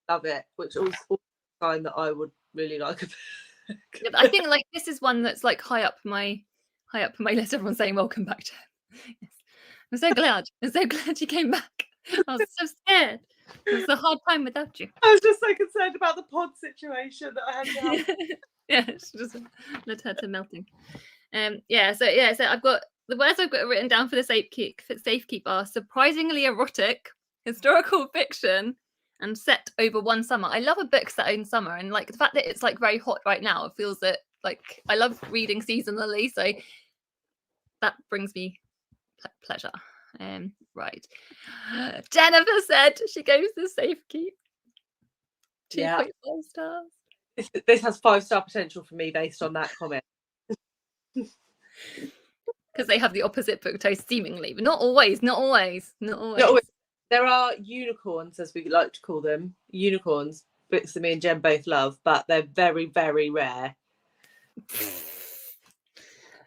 love it, which is also a sign that I would really like a book. I think like this is one that's like high up my list. Everyone's saying welcome back to yes. I'm so glad you came back. I was so scared. It was a hard time without you. I was just so concerned about the pod situation that I had to help. Yeah, she just led her to melting. So I've got the words I've got written down for the Safekeep are surprisingly erotic, historical fiction, and set over one summer. I love a book set in summer, and like the fact that it's like very hot right now, it feels that like I love reading seasonally, so that brings me pleasure. Right. Jennifer said she goes to Safekeep. 2.5 stars. This has 5-star potential for me based on that comment. Because they have the opposite book taste, seemingly, but not always. There are unicorns, as we like to call them, unicorns, books that me and Jen both love, but they're very, very rare.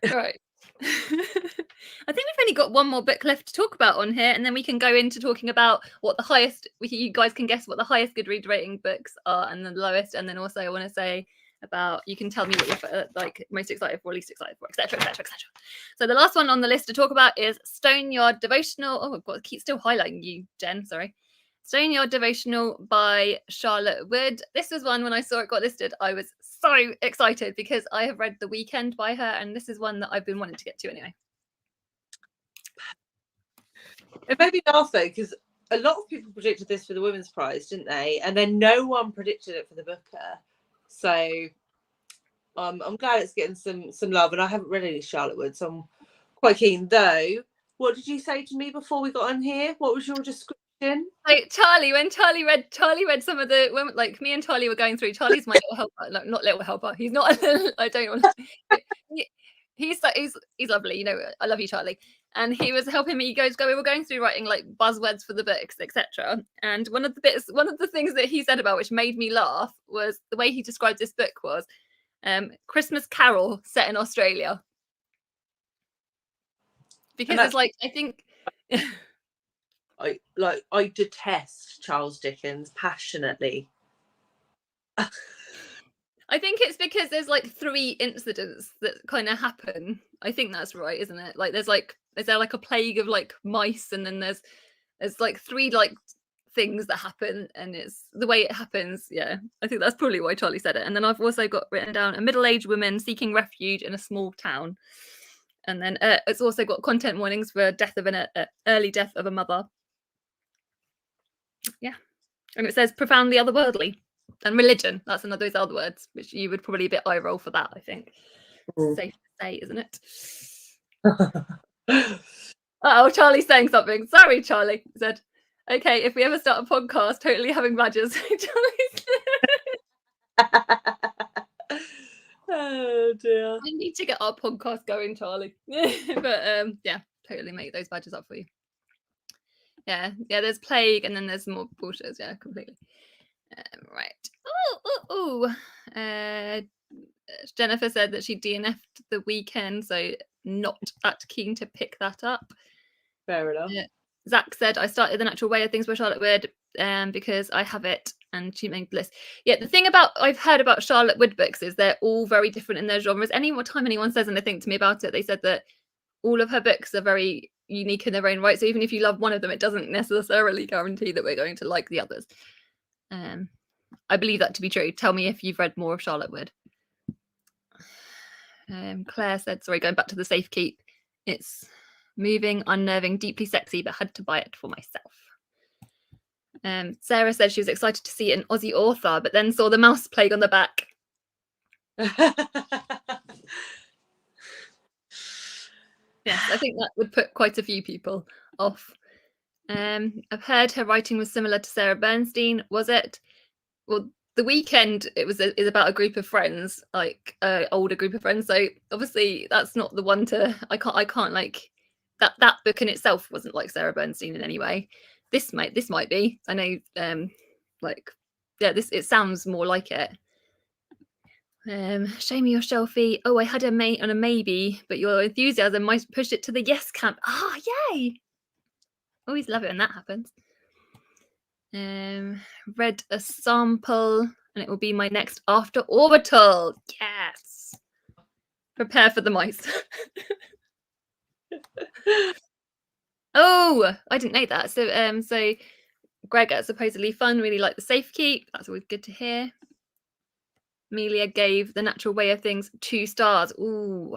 Right. I think we've only got one more book left to talk about on here, and then we can go into talking about what the highest, you guys can guess what the highest Goodreads rating books are and the lowest, and then also I want to say about, you can tell me what you're like most excited for, least excited for, etc. So the last one on the list to talk about is Stoneyard Devotional. Oh, I've got to keep still highlighting you, Jen, sorry. Stoneyard Devotional by Charlotte Wood. This was one, when I saw it got listed, I was so excited because I have read The Weekend by her, and this is one that I've been wanting to get to anyway. It made me laugh though, because a lot of people predicted this for the Women's Prize, didn't they? And then no one predicted it for the Booker. So I'm glad it's getting some love, and I haven't read any Charlotte Wood, so I'm quite keen. Though, what did you say to me before we got on here? What was your description? Like Charlie, when Charlie read some of the, when like me and Charlie were going through. Charlie's my little helper, no, not little helper. He's not. I don't want to. He's lovely. You know, I love you, Charlie. And he was helping me. We were going through writing like buzzwords for the books, etc. And one of the things that he said about which made me laugh was the way he described this book was Christmas Carol set in Australia. Because it's like, I think. I detest Charles Dickens passionately. I think it's because there's like 3 incidents that kind of happen. I think that's right, isn't it? Like is there like a plague of like mice, and then there's like 3 like things that happen, and it's the way it happens. Yeah, I think that's probably why Charlie said it. And then I've also got written down a middle-aged woman seeking refuge in a small town. And then it's also got content warnings for early death of a mother. Yeah. And it says profoundly otherworldly. And religion. That's another of those other words, which you would probably a bit eye roll for that, I think. Safe to say, isn't it? Oh, Charlie's saying something. Sorry, Charlie. He said, okay, if we ever start a podcast, totally having badges. Oh dear. I need to get our podcast going, Charlie. But yeah, totally make those badges up for you. Yeah, there's plague and then there's more bullshit. Yeah, completely. Right. Jennifer said that she DNF'd the weekend, so not that keen to pick that up. Fair enough. Zach said, I started The Natural Way of Things by Charlotte Wood because I have it, and she made bliss. Yeah, the thing I've heard about Charlotte Wood books is they're all very different in their genres. Any more time anyone says anything to me about it, they said that all of her books are very unique in their own right. So even if you love one of them, it doesn't necessarily guarantee that we're going to like the others. I believe that to be true. Tell me if you've read more of Charlotte Wood. Claire said, sorry, going back to the Safekeep, it's moving, unnerving, deeply sexy, but had to buy it for myself. Sarah said she was excited to see an Aussie author, but then saw the mouse plague on the back. Yes, I think that would put quite a few people off. I've heard her writing was similar to Sarah Bernstein. Was it? Well, The Weekend is about a group of friends, like older group of friends. So obviously that's not the one to. I can't like that book in itself wasn't like Sarah Bernstein in any way. This might be. I know. It sounds more like it. Show me your shelfie. Oh, I had a mate on a maybe, but your enthusiasm might push it to the yes camp. Yay! Always love it when that happens. Read a sample, and it will be my next after Orbital. Yes. Prepare for the mice. Oh, I didn't know that. So Greg at Supposedly Fun really liked the Safekeep. That's always good to hear. Amelia gave The Natural Way of Things 2 stars. Ooh.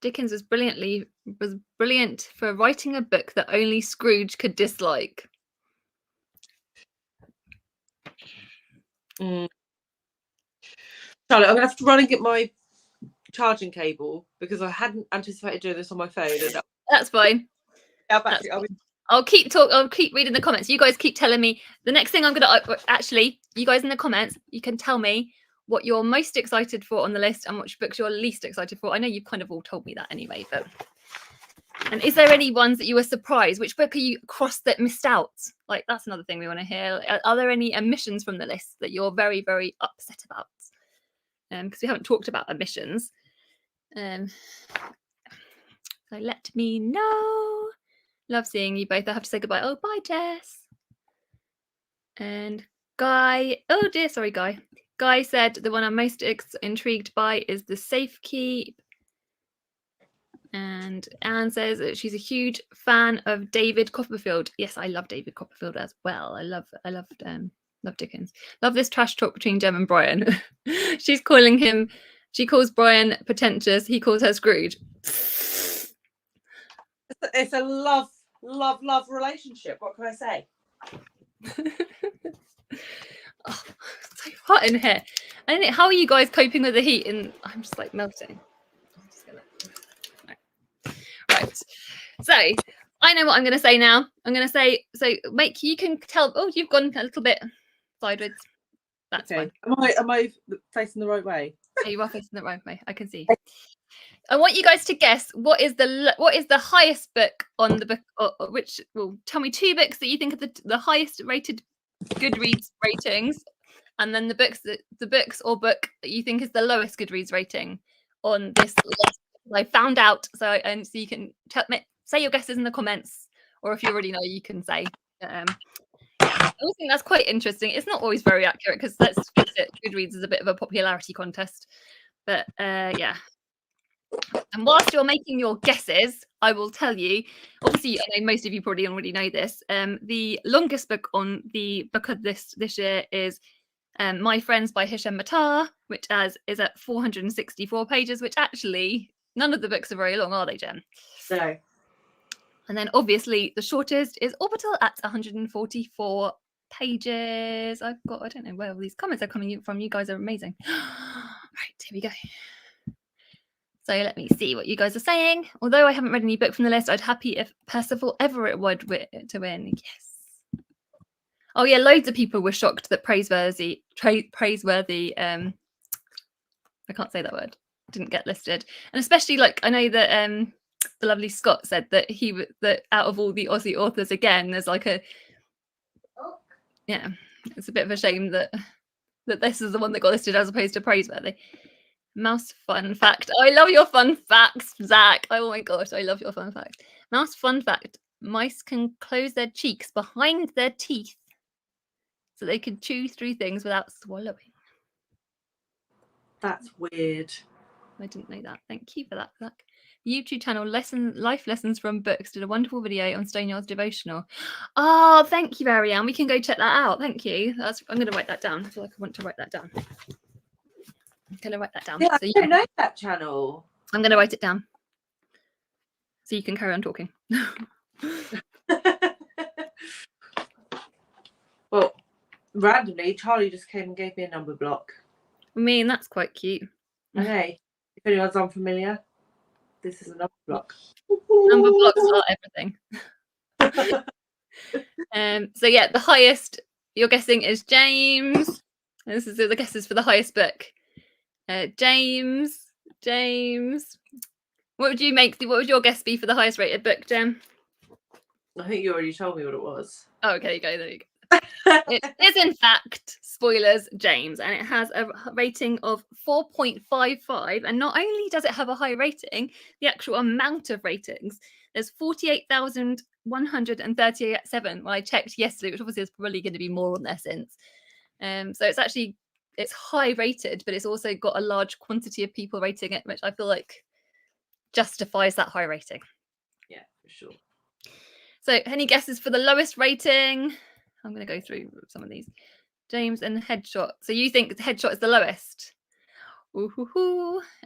Dickens was brilliant for writing a book that only Scrooge could dislike. Charlotte, I'm going to have to run and get my charging cable because I hadn't anticipated doing this on my phone. That's fine. I'll keep reading the comments. You guys keep telling me. The next thing I'm going to actually, you guys in the comments, you can tell me what you're most excited for on the list and which books you're least excited for. I know you've kind of all told me that anyway, but and is there any ones that you were surprised? Which book are you across that missed out? Like that's another thing we want to hear. Are there any omissions from the list that you're very, very upset about? Because we haven't talked about omissions. So let me know. Love seeing you both. I have to say goodbye. Oh, bye, Jess. And Guy. Oh dear, sorry, Guy. Guy said the one I'm most intrigued by is the Safekeep. And Anne says that she's a huge fan of David Copperfield. Yes, I love David Copperfield as well. I love Dickens. Love this trash talk between Jem and Brian. She calls Brian pretentious. He calls her Scrooge. It's a love relationship. What can I say? Oh, so hot in here. How are you guys coping with the heat? And I'm just like melting. Right. So I know what I'm going to say now. I'm going to say, so Mike, you can tell. Oh, you've gone a little bit sideways. That's fine. Am I facing the right way? Yeah, you are facing the right way. I can see. I want you guys to guess what is the highest book on the book, tell me 2 books that you think are the highest rated Goodreads ratings, and then the book that you think is the lowest Goodreads rating on this list. I found out, so you can say your guesses in the comments, or if you already know, you can say. I think that's quite interesting. It's not always very accurate because let's face it, Goodreads is a bit of a popularity contest, but yeah. And whilst you're making your guesses, I will tell you, obviously, I know most of you probably already know this, the longest book on the book of this year is My Friends by Hisham Matar, which is at 464 pages, which actually, none of the books are very long, are they, Jen? No. And then obviously the shortest is Orbital at 144 pages. I don't know where all these comments are coming from. You guys are amazing. Right, here we go. So let me see what you guys are saying. Although I haven't read any book from the list, I'd happy if Percival Everett would to win. Yes. Oh yeah, loads of people were shocked that praiseworthy. I can't say that word. Didn't get listed, and especially like I know that the lovely Scott said that that out of all the Aussie authors, again, there's like a it's a bit of a shame that this is the one that got listed as opposed to praiseworthy. Mouse fun fact. I love your fun facts, Zach. Oh my gosh, I love your fun fact. Mouse fun fact. Mice can close their cheeks behind their teeth so they can chew through things without swallowing. That's weird. I didn't know that. Thank you for that, Zach. YouTube channel Life Lessons from Books did a wonderful video on Stoneyard's Devotional. Oh, thank you, Ariane. We can go check that out. Thank you. I'm going to write that down. I feel like I want to write that down. I'm going to write that down. Yeah, I don't know that channel. I'm going to write it down so you can carry on talking. Well, randomly, Charlie just came and gave me a number block. I mean, that's quite cute. Okay. If anyone's unfamiliar, this is a number block. Number blocks are everything. So yeah, the highest you're guessing is James. This is the guesses for the highest book. James. What would your guess be for the highest rated book, Jem? I think you already told me what it was. Oh, okay, there you go. It is in fact, spoilers, James, and it has a rating of 4.55. And not only does it have a high rating, the actual amount of ratings, there's 48,137 when I checked yesterday, which obviously is probably going to be more on there since. So it's high rated, but it's also got a large quantity of people rating it, which I feel like justifies that high rating. Yeah, for sure. So any guesses for the lowest rating? I'm going to go through some of these. James and Headshot. So you think Headshot is the lowest?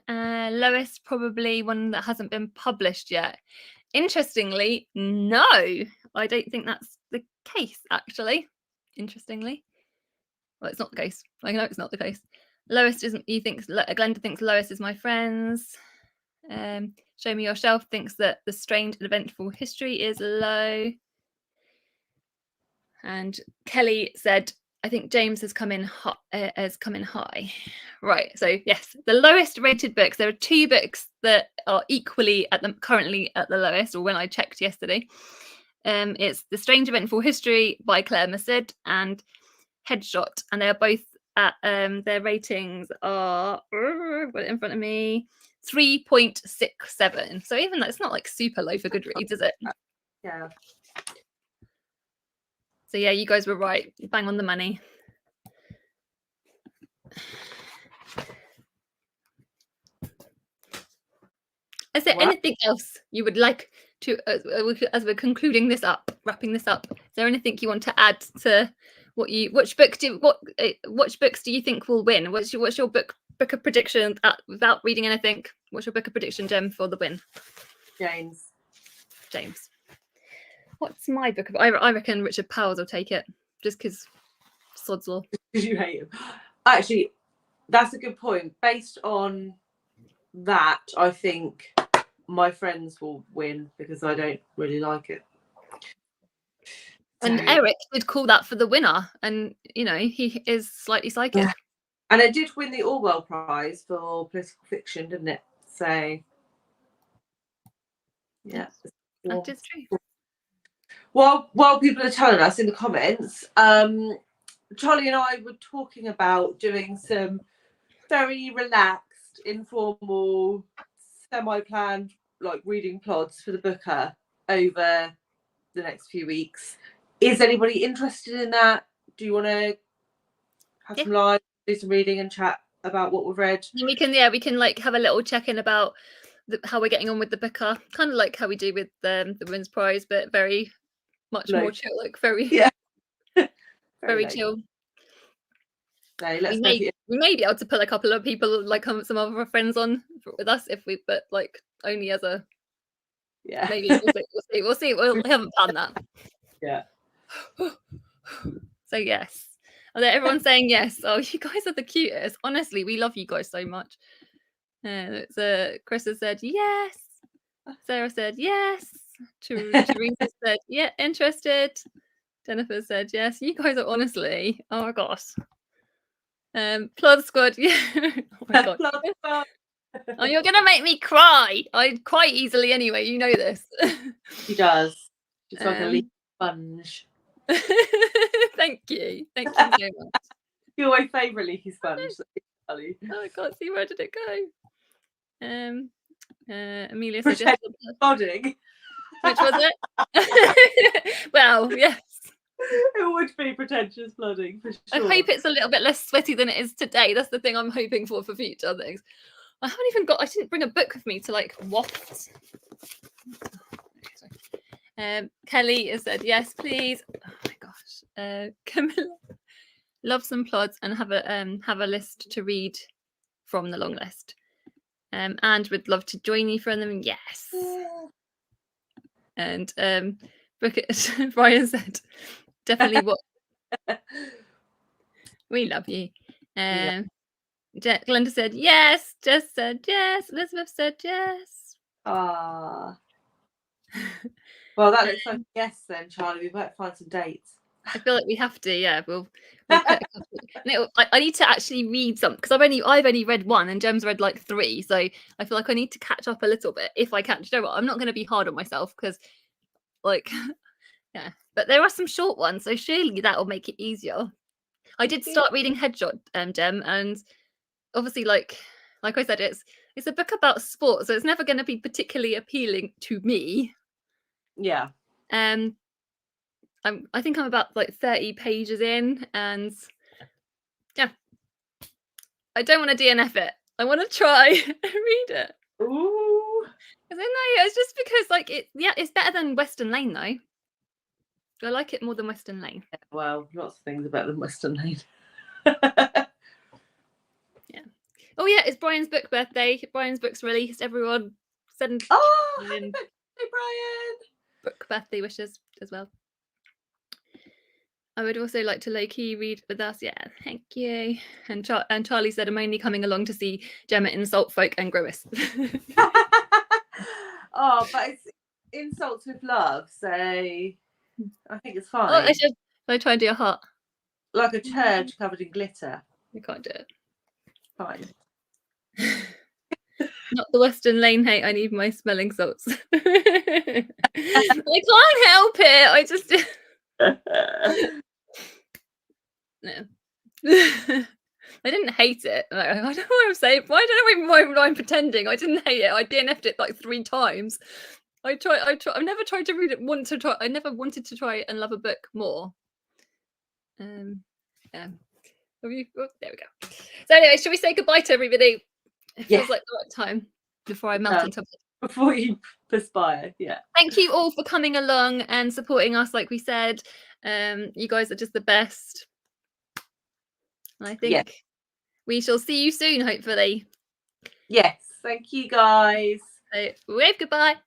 Lowest, probably one that hasn't been published yet. Interestingly, no, I don't think that's the case, actually. Interestingly. Well, it's not the case. I know it's not the case. Lowest isn't, Glenda thinks lowest is My Friends. Show Me Your Shelf thinks that The Strange and Eventful History is low. And Kelly said, I think James has come in high. Right. So yes, the lowest rated books. There are two books that are equally currently at the lowest, or when I checked yesterday. It's The Strange Eventful History by Claire Massid and Headshot, and they are both at their ratings are got it in front of me, 3.67. So even that's not like super low for Goodreads, is it? Yeah. So yeah, you guys were right. Bang on the money. Is there anything else you would like to, as we're concluding this up, wrapping this up? Is there anything you want to add to which books do you think will win? What's your book of prediction? Without reading anything, what's your book of prediction, Jem, for the win? James. What's my book of? I reckon Richard Powers will take it, just because sod's law. Because you hate him. Actually, that's a good point. Based on that, I think My Friends will win because I don't really like it. And Eric did call that for the winner, and he is slightly psychic. Yeah. And it did win the Orwell Prize for political fiction, didn't it? So yeah, that is true. While people are telling us in the comments, Charlie and I were talking about doing some very relaxed, informal, semi-planned reading plods for the Booker over the next few weeks. Is anybody interested in that? Do you want to have some live, do some reading and chat about what we've read? We can have a little check-in about how we're getting on with the Booker, kind of like how we do with the Women's Prize, but very much more chill, very chill. No, we may be able to put a couple of people, some of our friends on with us but only as a maybe we'll see. We haven't planned that. Yeah. So yes. Everyone's saying yes. Oh, you guys are the cutest. Honestly, we love you guys so much. Chris has said yes. Sarah said yes. Teresa said yeah, interested. Jennifer said yes. You guys are honestly, oh my gosh. Plod Squad, yeah. Oh my god. Oh, you're gonna make me cry. I cry easily anyway. You know this. She does. She's like a leaf sponge. Thank you so much. You're my favourite leaky sponge. Oh, I can't see, where did it go? Amelia said yes. Plodding. Which was it? Well, yes. It would be pretentious plodding for sure. I hope it's a little bit less sweaty than it is today. That's the thing I'm hoping for future things. I didn't bring a book with me to like waft. Kelly has said yes, please. Oh my gosh. Camilla loves some plods and have a list to read from the long list. And would love to join you from them. Yes. And Brian said definitely what we love you. Glenda said yes. Jess said yes. Elizabeth said yes. Ah. Well, that looks like yes then, Charlie. We might find some dates. I feel like we have to. Yeah, we'll put a couple. I need to actually read some because I've only read one and Jem's read like 3, so I feel like I need to catch up a little bit if I can. You know what? I'm not going to be hard on myself because, like, yeah. But there are some short ones, so surely that will make it easier. I did start reading Headshot, Jem, and obviously, like I said, it's a book about sport, so it's never going to be particularly appealing to me. Yeah. I think I'm about like 30 pages in, and yeah, I don't want to DNF it. I want to try and read it. Ooh. I don't know. It's just because like it's better than Western Lane though. I like it more than Western Lane. Yeah, well, lots of things are better than Western Lane. Yeah. Oh yeah, it's Brian's book birthday. Brian's book's released. Everyone send happy birthday, Brian. Book birthday wishes as well. I would also like to low-key read with us. Yeah, thank you. And Charlie said, I'm only coming along to see Gemma insult folk and grimace. Oh, but it's insults with love, so I think it's fine. Oh, should I try and do a heart? Like a turd covered in glitter. You can't do it. Fine. Not the Western Lane hate. I need my smelling salts. I can't help it. I just... No. I didn't hate it. I don't know what I'm saying. I don't know why I'm pretending. I didn't hate it. I DNF'd it like 3 times. I've never tried to read it. I never wanted to try and love a book more. Yeah. There we go. So anyway, should we say goodbye to everybody? It feels like the right time before I melt into it. Before you perspire, yeah. Thank you all for coming along and supporting us, like we said. You guys are just the best. I think we shall see you soon, hopefully. Yes. Thank you, guys. So, wave goodbye.